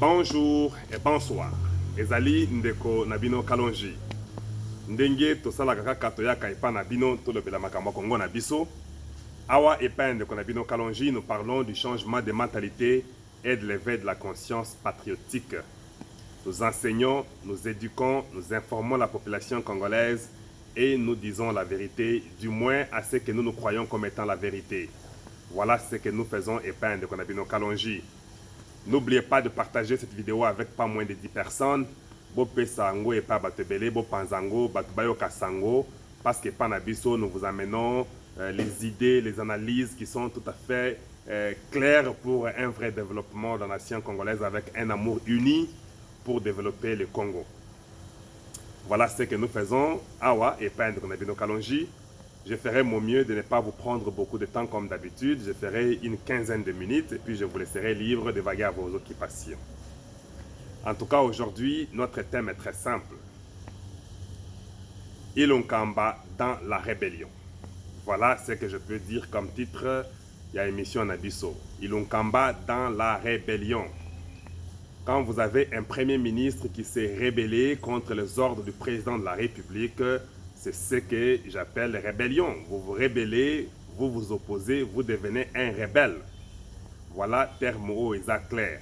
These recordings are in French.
Bonjour et bonsoir. Ezali ndeko nabino kalonji. Ndenge tosala kaka toyaka epa nabino tolobela makambo Kongo na biso. Awa epa ndeko nabino kalonji, nous parlons du changement de mentalité et de l'éveil de la conscience patriotique. Nous enseignons, nous éduquons, nous informons la population congolaise et nous disons la vérité, du moins à ce que nous croyons comme étant la vérité. Voilà ce que nous faisons epa ndeko nabino kalonji. N'oubliez pas de partager cette vidéo avec pas moins de 10 personnes. Bopesango et pas batebele, bopanzango, batubayo kasango, parce que Panabiso, nous vous amenons les idées, les analyses qui sont tout à fait claires pour un vrai développement de la nation congolaise avec un amour uni pour développer le Congo. Voilà ce que nous faisons. Awa et pas de Kalonji. Je ferai mon mieux de ne pas vous prendre beaucoup de temps comme d'habitude. Je ferai une quinzaine de minutes et puis je vous laisserai libre de vaguer à vos occupations. En tout cas, aujourd'hui, notre thème est très simple. Ilunkamba dans la rébellion. Voilà ce que je peux dire comme titre de l'émission Nabiso. Ilunkamba dans la rébellion. Quand vous avez un premier ministre qui s'est rébellé contre les ordres du président de la République, c'est ce que j'appelle rébellion. Vous vous rébellez, vous vous opposez, vous devenez un rebelle. Voilà, terme clair.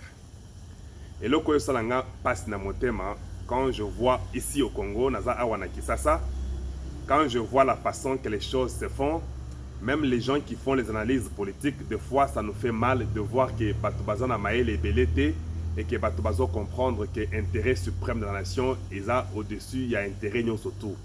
Et le Koyosalanga passe na motema, quand je vois ici au Congo, naza awana Kisasa, quand je vois la façon que les choses se font, même les gens qui font les analyses politiques, des fois ça nous fait mal de voir que Batubazo na maël est bellété et que Batubazo comprendre que l'intérêt suprême de la nation, il y a au-dessus, il y a intérêt surtout.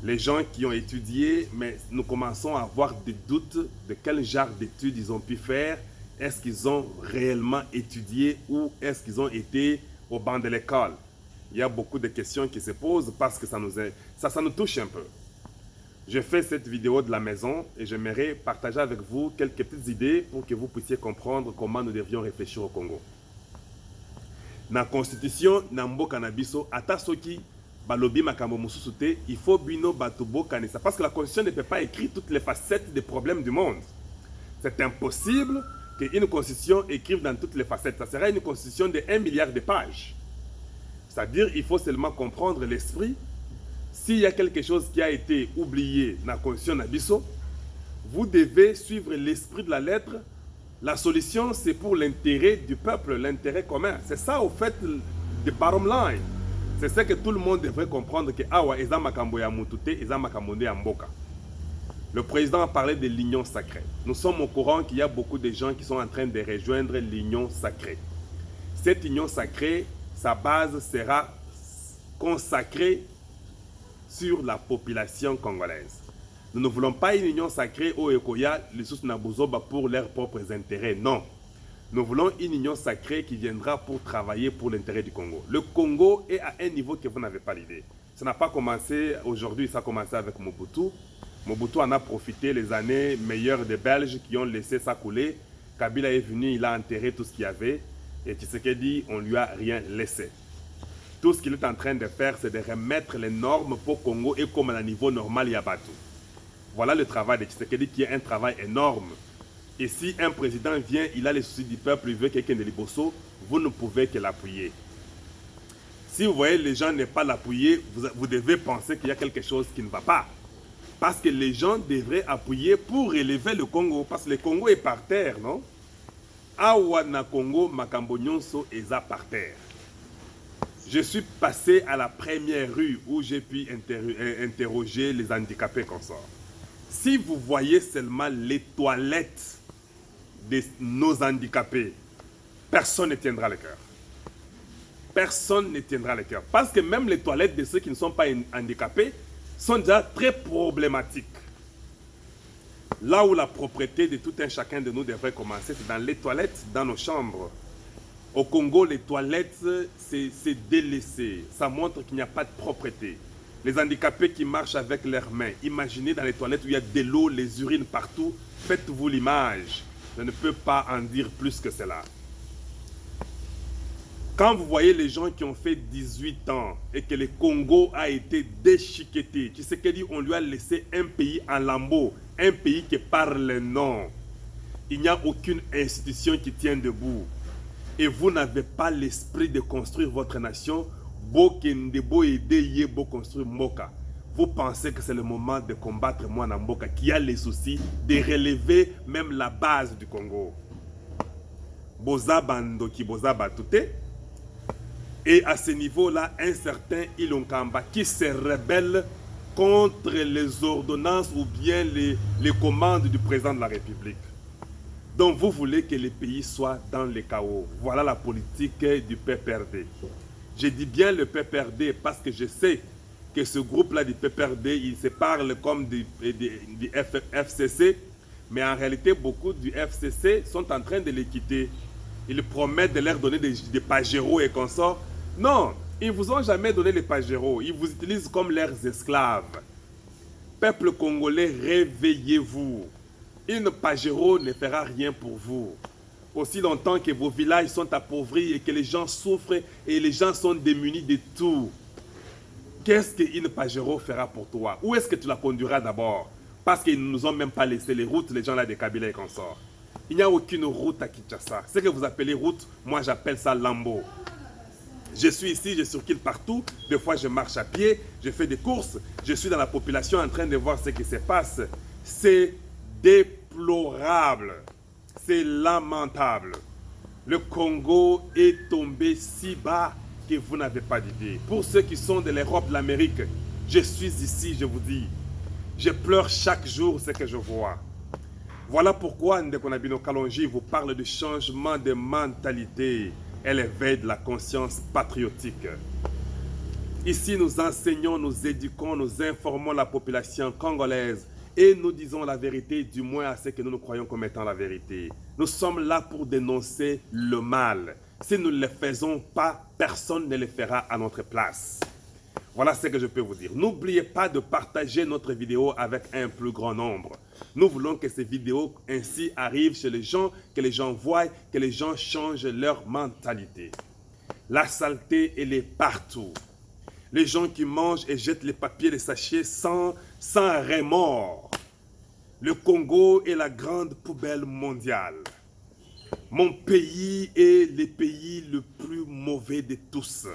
Les gens qui ont étudié, mais nous commençons à avoir des doutes de quel genre d'études ils ont pu faire. Est-ce qu'ils ont réellement étudié ou est-ce qu'ils ont été au banc de l'école? Il y a beaucoup de questions qui se posent parce que ça nous touche un peu. Je fais cette vidéo de la maison et j'aimerais partager avec vous quelques petites idées pour que vous puissiez comprendre comment nous devions réfléchir au Congo. Dans la constitution, dans le Canabiso, Atasoki, Balobi makambo mususu te, il faut bino batubo kanisa. Parce que la constitution ne peut pas écrire toutes les facettes des problèmes du monde. C'est impossible qu'une constitution écrive dans toutes les facettes. Ça serait une constitution de 1 milliard de pages. C'est-à-dire qu'il faut seulement comprendre l'esprit. S'il y a quelque chose qui a été oublié dans la constitution d'Abisso, vous devez suivre l'esprit de la lettre. La solution, c'est pour l'intérêt du peuple, l'intérêt commun. C'est ça, au fait, le bottom line. C'est ce que tout le monde devrait comprendre que Awa eza makambo ya mutute, eza makambo ya mboka. Le président a parlé de l'union sacrée. Nous sommes au courant qu'il y a beaucoup de gens qui sont en train de rejoindre l'union sacrée. Cette union sacrée, sa base sera consacrée sur la population congolaise. Nous ne voulons pas une union sacrée au Ekoya, les sous Nabuzoba pour leurs propres intérêts. Non. Nous voulons une union sacrée qui viendra pour travailler pour l'intérêt du Congo. Le Congo est à un niveau que vous n'avez pas l'idée. Ça n'a pas commencé aujourd'hui, ça a commencé avec Mobutu. Mobutu en a profité les années meilleures des Belges qui ont laissé ça couler. Kabila est venu, il a enterré tout ce qu'il y avait. Et Tshisekedi, on ne lui a rien laissé. Tout ce qu'il est en train de faire, c'est de remettre les normes pour Congo et comme à un niveau normal, il y a Batu. Voilà le travail de Tshisekedi qui est un travail énorme. Et si un président vient, il a les soucis du peuple, il veut quelqu'un de Liboso, vous ne pouvez que l'appuyer. Si vous voyez les gens ne pas l'appuyer, vous devez penser qu'il y a quelque chose qui ne va pas. Parce que les gens devraient appuyer pour élever le Congo. Parce que le Congo est par terre, non? Awa na Congo, makambo nyonso eza par terre. Je suis passé à la première rue où j'ai pu interroger les handicapés consorts. Si vous voyez seulement les toilettes de nos handicapés, personne ne tiendra le cœur. Personne ne tiendra le cœur. Parce que même les toilettes de ceux qui ne sont pas handicapés sont déjà très problématiques. Là où la propreté de tout un chacun de nous devrait commencer, c'est dans les toilettes, dans nos chambres. Au Congo, les toilettes, c'est délaissé. Ça montre qu'il n'y a pas de propreté. Les handicapés qui marchent avec leurs mains, imaginez dans les toilettes où il y a de l'eau, les urines partout, faites-vous l'image. Je ne peux pas en dire plus que cela. Quand vous voyez les gens qui ont fait 18 ans et que le Congo a été déchiqueté, tu sais qu'il dit on lui a laissé un pays en lambeaux, un pays qui parle non. Il n'y a aucune institution qui tient debout. et vous n'avez pas l'esprit de construire votre nation, vous pensez que c'est le moment de combattre Mwana Mboka qui a les soucis de relever même la base du Congo. Boza Bandoki, Boza Batute. Et à ce niveau-là, un certain Ilon Kamba qui se rebelle contre les ordonnances ou bien les commandes du président de la République. Donc vous voulez que le pays soit dans le chaos. Voilà la politique du PPRD. Je dis bien le PPRD parce que je sais que ce groupe-là du PPRD, il se parle comme du FCC, mais en réalité, beaucoup du FCC sont en train de les quitter. Ils promettent de leur donner des pajéros et consorts. Non, ils ne vous ont jamais donné les pajéros. Ils vous utilisent comme leurs esclaves. Peuple congolais, réveillez-vous. Une pajéro ne fera rien pour vous. Aussi longtemps que vos villages sont appauvris et que les gens souffrent et les gens sont démunis de tout. Qu'est-ce qu'une pajéro fera pour toi? Où est-ce que tu la conduiras d'abord? Parce qu'ils ne nous ont même pas laissé les routes, les gens là de Kabila et consorts. Il n'y a aucune route à Kinshasa. Ce que vous appelez route, moi j'appelle ça lambeau. Je suis ici, je circule partout. Des fois, je marche à pied, je fais des courses. Je suis dans la population en train de voir ce qui se passe. C'est déplorable. C'est lamentable. Le Congo est tombé si bas que vous n'avez pas d'idée. Pour ceux qui sont de l'Europe, de l'Amérique, je suis ici, je vous dis. Je pleure chaque jour ce que je vois. Voilà pourquoi Ndeko Nabino Kalonji vous parle de changement de mentalité et l'éveil de la conscience patriotique. Ici, nous enseignons, nous éduquons, nous informons la population congolaise et nous disons la vérité, du moins à ce que nous nous croyons comme étant la vérité. Nous sommes là pour dénoncer le mal. Si nous ne le faisons pas, personne ne le fera à notre place. Voilà ce que je peux vous dire. N'oubliez pas de partager notre vidéo avec un plus grand nombre. Nous voulons que ces vidéos ainsi arrivent chez les gens, que les gens voient, que les gens changent leur mentalité. La saleté, elle est partout. Les gens qui mangent et jettent les papiers, les sachets sans remords. Le Congo est la grande poubelle mondiale. Mon pays est le pays le plus mauvais de tous.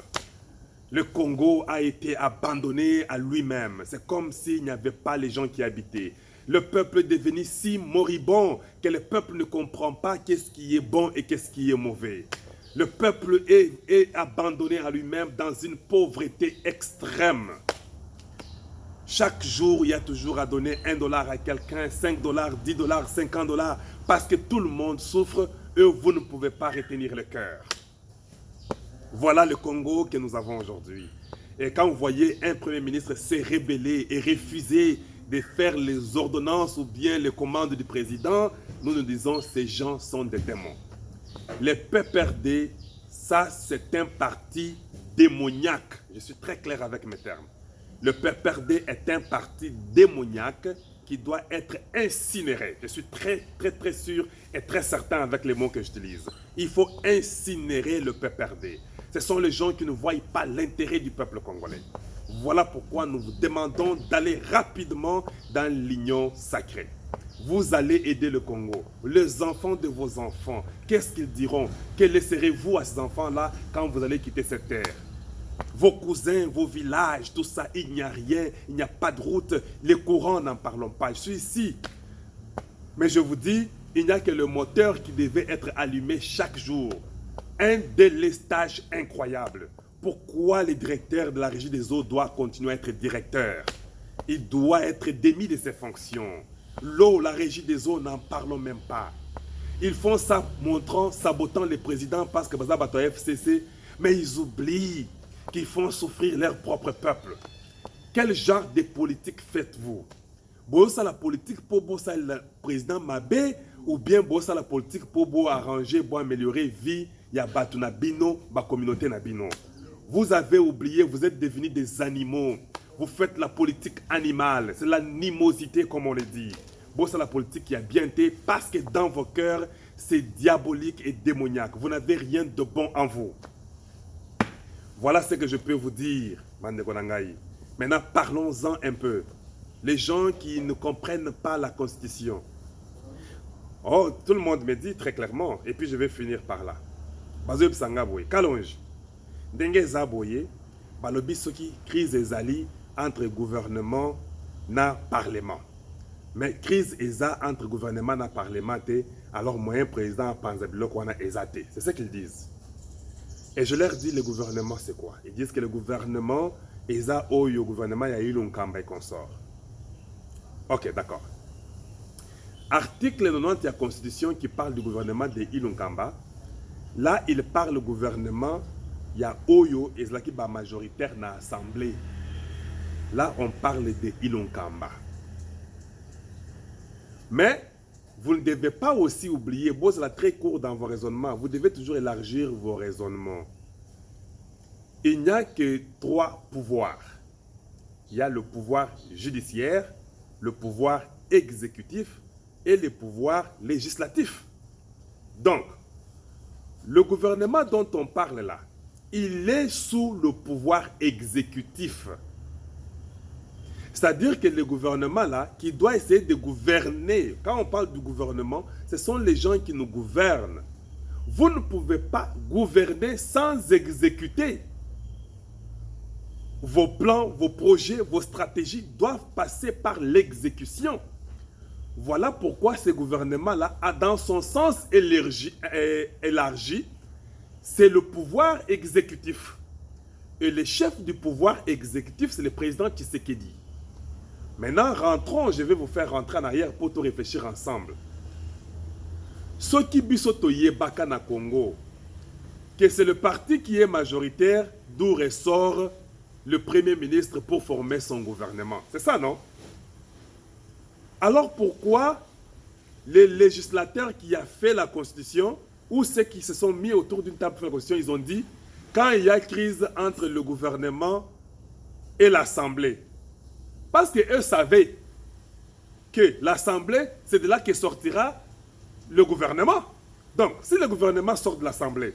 Le Congo a été abandonné à lui-même. C'est comme s'il n'y avait pas les gens qui habitaient. Le peuple est devenu si moribond que le peuple ne comprend pas qu'est-ce qui est bon et qu'est-ce qui est mauvais. Le peuple est abandonné à lui-même dans une pauvreté extrême. Chaque jour, il y a toujours à donner $1 à quelqu'un, $5, $10, $50, parce que tout le monde souffre et vous ne pouvez pas retenir le cœur. Voilà le Congo que nous avons aujourd'hui. Et quand vous voyez un premier ministre se rebeller et refuser de faire les ordonnances ou bien les commandes du président, nous nous disons que ces gens sont des démons. Le PPRD, ça c'est un parti démoniaque. Je suis très clair avec mes termes. Le PPRD est un parti démoniaque qui doit être incinéré. Je suis très sûr et très certain avec les mots que j'utilise. Il faut incinérer le PPRD. Ce sont les gens qui ne voient pas l'intérêt du peuple congolais. Voilà pourquoi nous vous demandons d'aller rapidement dans l'union sacrée. Vous allez aider le Congo. Les enfants de vos enfants, qu'est-ce qu'ils diront? Que laisserez-vous à ces enfants-là quand vous allez quitter cette terre? Vos cousins, vos villages, tout ça, il n'y a rien, il n'y a pas de route. Les courants, n'en parlons pas. Je suis ici. Mais je vous dis, il n'y a que le moteur qui devait être allumé chaque jour. Un délestage incroyable. Pourquoi le directeur de la régie des eaux doit continuer à être directeur? Il doit être démis de ses fonctions. L'eau, la régie des eaux, n'en parlons même pas. Ils font ça sabotant les présidents parce que Baza Bato FCC, mais ils oublient qu'ils font souffrir leur propre peuple. Quel genre de politique faites-vous? Bossa la politique pour bossa le président Mabé ou bien bossa la politique pour arranger, pour améliorer la vie ya batu na bino, ba communauté na bino. Vous avez oublié, vous êtes devenus des animaux. Vous faites la politique animale, c'est l'animosité comme on le dit. Bossa la politique qui a bien été parce que dans vos cœurs, c'est diabolique et démoniaque. Vous n'avez rien de bon en vous. Voilà ce que je peux vous dire, Mandeko Nangai. Maintenant, parlons-en un peu. Les gens qui ne comprennent pas la Constitution. Oh, tout le monde me dit très clairement, et puis je vais finir par là. bazo yebisanga boye kalonge ndenge eza boye balobi soki crise ezali entre gouvernement na parlement. Mais crise eza entre gouvernement na parlement te, alors moyen président panza biloko wana eza te. C'est ce qu'ils disent. Et je leur dis, le gouvernement c'est quoi? Ils disent que le gouvernement eza oyo gouvernement ya Ilunga Kamba et consort. Ok, d'accord. Article 90 de la Constitution qui parle du gouvernement de Ilunga Kamba. Là, il parle du gouvernement, il y a oyo et qui est majoritaire dans l'Assemblée. Là, on parle de Ilunga Kamba. Mais vous ne devez pas aussi oublier, bon, c'est très court dans vos raisonnements, vous devez toujours élargir vos raisonnements. Il n'y a que 3 pouvoirs. Il y a le pouvoir judiciaire, le pouvoir exécutif et le pouvoir législatif. Donc, le gouvernement dont on parle là, il est sous le pouvoir exécutif. C'est-à-dire que le gouvernement là, qui doit essayer de gouverner, quand on parle du gouvernement, ce sont les gens qui nous gouvernent. Vous ne pouvez pas gouverner sans exécuter. Vos plans, vos projets, vos stratégies doivent passer par l'exécution. Voilà pourquoi ce gouvernement-là a dans son sens élargi, c'est le pouvoir exécutif. Et le chef du pouvoir exécutif, c'est le président Tshisekedi. Maintenant, rentrons, je vais vous faire rentrer en arrière pour tout réfléchir ensemble. Ce qui bisoto yebaka na Congo, que c'est le parti qui est majoritaire, d'où ressort le premier ministre pour former son gouvernement. C'est ça, non? Alors pourquoi les législateurs qui ont fait la Constitution, ou ceux qui se sont mis autour d'une table pour faire la Constitution, ils ont dit, quand il y a crise entre le gouvernement et l'Assemblée, parce qu'eux savaient que l'Assemblée, c'est de là que sortira le gouvernement. Donc, si le gouvernement sort de l'Assemblée,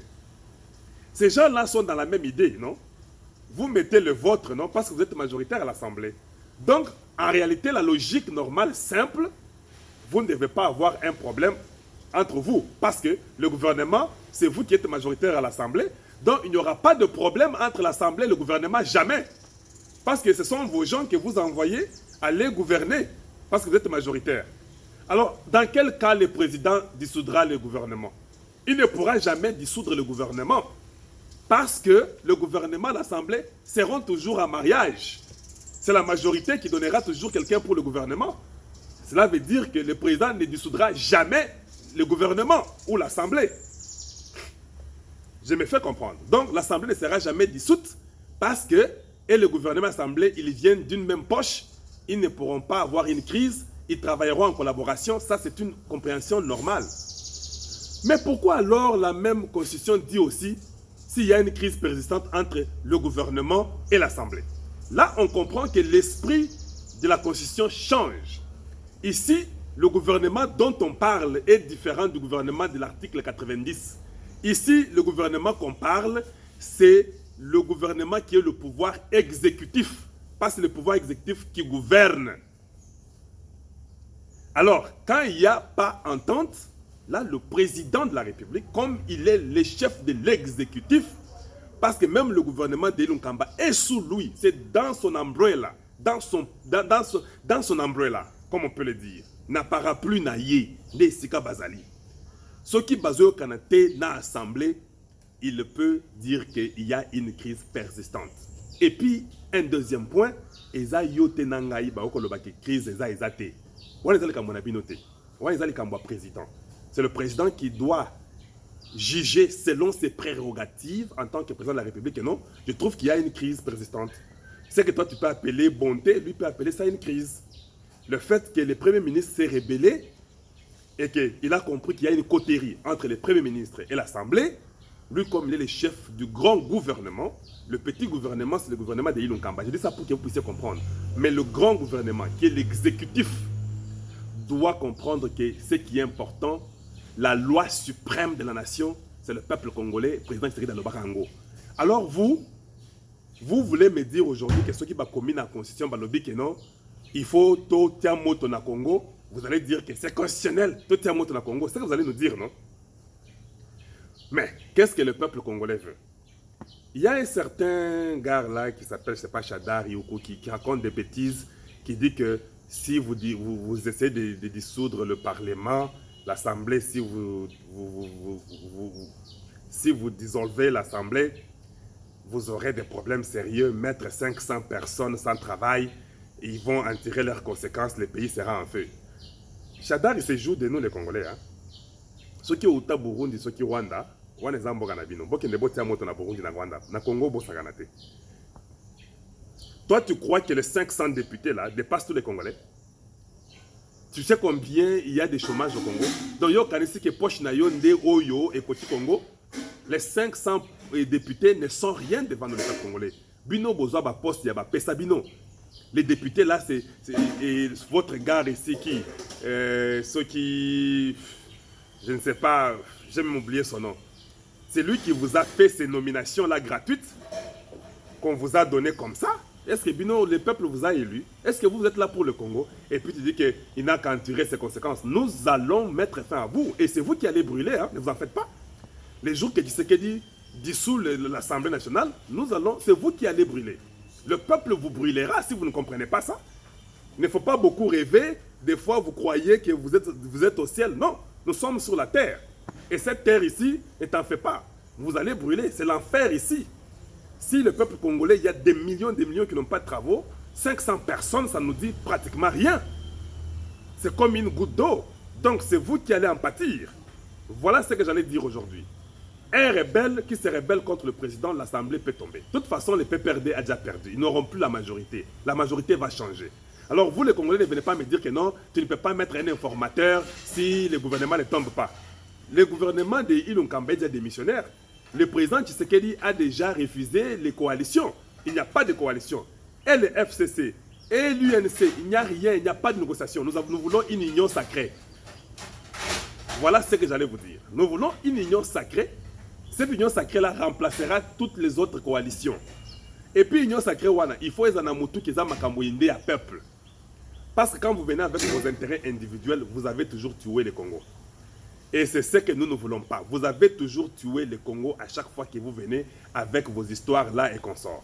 ces gens-là sont dans la même idée, non? Vous mettez le vôtre, non? Parce que vous êtes majoritaire à l'Assemblée. Donc, en réalité, la logique normale, simple, vous ne devez pas avoir un problème entre vous. Parce que le gouvernement, c'est vous qui êtes majoritaire à l'Assemblée. Donc, il n'y aura pas de problème entre l'Assemblée et le gouvernement, jamais. Parce que ce sont vos gens que vous envoyez aller gouverner, parce que vous êtes majoritaire. Alors, dans quel cas le président dissoudra le gouvernement? Il ne pourra jamais dissoudre le gouvernement, parce que le gouvernement et l'Assemblée seront toujours en mariage. C'est la majorité qui donnera toujours quelqu'un pour le gouvernement. Cela veut dire que le président ne dissoudra jamais le gouvernement ou l'Assemblée. Je me fais comprendre. Donc, l'Assemblée ne sera jamais dissoute, parce que et le gouvernement et l'Assemblée, ils viennent d'une même poche, ils ne pourront pas avoir une crise, ils travailleront en collaboration, ça c'est une compréhension normale. Mais pourquoi alors la même Constitution dit aussi s'il y a une crise persistante entre le gouvernement et l'Assemblée? Là, on comprend que l'esprit de la Constitution change. Ici, le gouvernement dont on parle est différent du gouvernement de l'article 90. Ici, le gouvernement qu'on parle, c'est le gouvernement qui est le pouvoir exécutif, pas c'est le pouvoir exécutif qui gouverne. Alors, quand il n'y a pas entente, là, le président de la République, comme il est le chef de l'exécutif, parce que même le gouvernement d'Ilunga Kamba est sous lui, c'est dans son umbrella, dans son umbrella, comme on peut le dire, na parapluie na ye, de Sika Bazali. Ce qui bazo kanate na assemblée, il peut dire qu'il y a une crise persistante. Et puis, un deuxième point, eza yote nangai ba okoloba ke crise eza ezate. Wana ezali kambo na binote. Wana ezali kambo président. C'est le président qui doit juger selon ses prérogatives en tant que président de la République. Et non, je trouve qu'il y a une crise persistante. C'est que toi tu peux appeler bonté, lui peut appeler ça une crise. Le fait que le Premier ministre s'est rébellé et qu'il a compris qu'il y a une cotérie entre le Premier ministre et l'Assemblée, lui, comme il est le chef du grand gouvernement, le petit gouvernement, c'est le gouvernement de Ilunga Kamba. Je dis ça pour que vous puissiez comprendre. Mais le grand gouvernement, qui est l'exécutif, doit comprendre que ce qui est important, la loi suprême de la nation, c'est le peuple congolais, président Tshisekedi Alobakango. Alors vous voulez me dire aujourd'hui que ceux qui ont commis la constitution, que non, il faut tout tiens moto na Congo, vous allez dire que c'est constitutionnel, tout tiens moto na Congo, c'est ce que vous allez nous dire, non? Mais Qu'est-ce que le peuple congolais veut? Il y a un certain gars là qui s'appelle, je ne sais pas, Chadar Yoko, qui raconte des bêtises, qui dit que si vous essayez de dissoudre le Parlement, l'Assemblée, si vous dissolvez l'Assemblée, vous aurez des problèmes sérieux, mettre 500 personnes sans travail, ils vont en tirer leurs conséquences, le pays sera en feu. Chadar, il se joue de nous les Congolais. Hein? Ceux qui ont au Burundi, ceux qui ont Rwanda, wana eza mboka na bino mboka ndebo tia moto na Burundi na Rwanda na Congo bosaka te. Toi tu crois que les 500 députés là dépassent tous les Congolais? Tu sais combien il y a de chômage au Congo? Donc yo kanisi ke poche na yo nde oyo et côté Congo, les 500 députés ne sont rien devant l'État congolais. Bino bozo ba poste ya ba pesa bino. Les députés là c'est votre gars ici qui ceux qui je ne sais pas, j'ai même oublié son nom. C'est lui qui vous a fait ces nominations-là gratuites, qu'on vous a donné comme ça. Est-ce que Bino, le peuple vous a élu? Est-ce que vous êtes là pour le Congo? Et puis tu dis qu'il n'a qu'à en tirer ses conséquences. Nous allons mettre fin à vous. Et c'est vous qui allez brûler, hein? Ne vous en faites pas. Les jours que Tshisekedi dissout l'Assemblée nationale, c'est vous qui allez brûler. Le peuple vous brûlera si vous ne comprenez pas ça. Il ne faut pas beaucoup rêver. Des fois, vous croyez que vous êtes au ciel. Non, nous sommes sur la terre. Et cette terre ici, ne t'en fais pas. Vous allez brûler. C'est l'enfer ici. Si le peuple congolais, il y a des millions qui n'ont pas de travaux, 500 personnes, ça nous dit pratiquement rien. C'est comme une goutte d'eau. Donc c'est vous qui allez en pâtir. Voilà ce que j'allais dire aujourd'hui. Un rebelle qui se rebelle contre le président, l'Assemblée peut tomber. De toute façon, le PPRD a déjà perdu. Ils n'auront plus la majorité. La majorité va changer. Alors vous, les Congolais, ne venez pas me dire que non, tu ne peux pas mettre un informateur si le gouvernement ne tombe pas. Le gouvernement de Ilunga Kamba est déjà démissionnaire. Le président Tshisekedi a déjà refusé les coalitions. Il n'y a pas de coalition. Et le FCC et l'UNC, il n'y a rien, il n'y a pas de négociation. Nous voulons une union sacrée. Voilà ce que j'allais vous dire. Nous voulons une union sacrée. Cette union sacrée-là remplacera toutes les autres coalitions. Et puis, union sacrée, il faut que à peuple. Parce que quand vous venez avec vos intérêts individuels, vous avez toujours tué le Congo. Et c'est ce que nous ne voulons pas. Vous avez toujours tué le Congo à chaque fois que vous venez avec vos histoires là et consorts.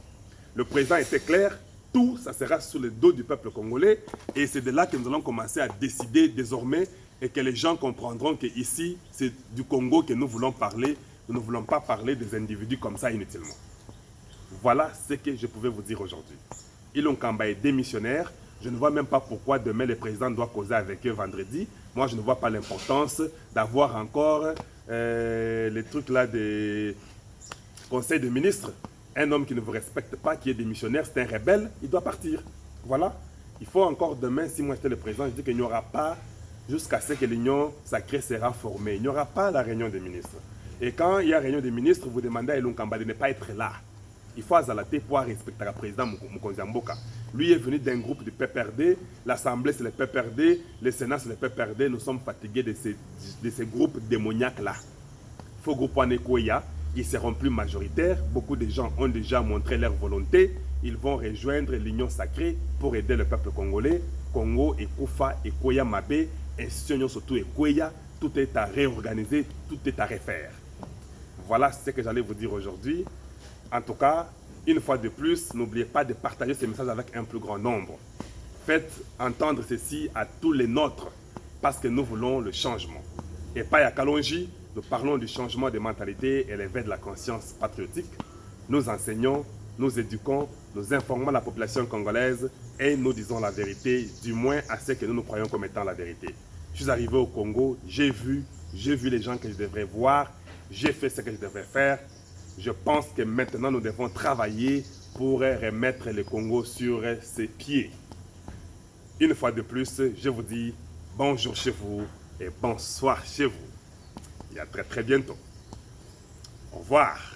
Le président était clair, tout ça sera sous le dos du peuple congolais. Et c'est de là que nous allons commencer à décider désormais et que les gens comprendront qu'ici, c'est du Congo que nous voulons parler. Nous ne voulons pas parler des individus comme ça inutilement. Voilà ce que je pouvais vous dire aujourd'hui. Ilunga Kamba est démissionnaire. Je ne vois même pas pourquoi demain le président doit causer avec eux vendredi. Moi, je ne vois pas l'importance d'avoir encore les trucs là des conseils de ministres. Un homme qui ne vous respecte pas, qui est démissionnaire, c'est un rebelle, il doit partir. Voilà. Il faut encore demain, si moi j'étais le président, je dis qu'il n'y aura pas, jusqu'à ce que l'union sacrée sera formée, il n'y aura pas la réunion des ministres. Et quand il y a réunion des ministres, vous demandez à Ilunga Kamba de ne pas être là. Il faut azalater pour respecter le président Mokonzi Mboka. Lui est venu d'un groupe du PPRD, l'Assemblée c'est le PPRD, le Sénat c'est le PPRD. Nous sommes fatigués de ces groupes démoniaques-là. Il faut groupe Wanekoya, ils ne seront plus majoritaires. Beaucoup de gens ont déjà montré leur volonté. Ils vont rejoindre l'Union sacrée pour aider le peuple congolais. Congo et Koufa et Koya Mabe, institution surtout et Koya, tout est à réorganiser, tout est à refaire. Voilà ce que j'allais vous dire aujourd'hui. En tout cas, une fois de plus, n'oubliez pas de partager ces messages avec un plus grand nombre. Faites entendre ceci à tous les nôtres, parce que nous voulons le changement. Et pas à Kalonji, nous parlons du changement des mentalités et l'éveil de la conscience patriotique. Nous enseignons, nous éduquons, nous informons la population congolaise et nous disons la vérité, du moins à ce que nous croyons comme étant la vérité. Je suis arrivé au Congo, j'ai vu les gens que je devrais voir, j'ai fait ce que je devrais faire. Je pense que maintenant, nous devons travailler pour remettre le Congo sur ses pieds. Une fois de plus, je vous dis bonjour chez vous et bonsoir chez vous. Et à très très bientôt. Au revoir.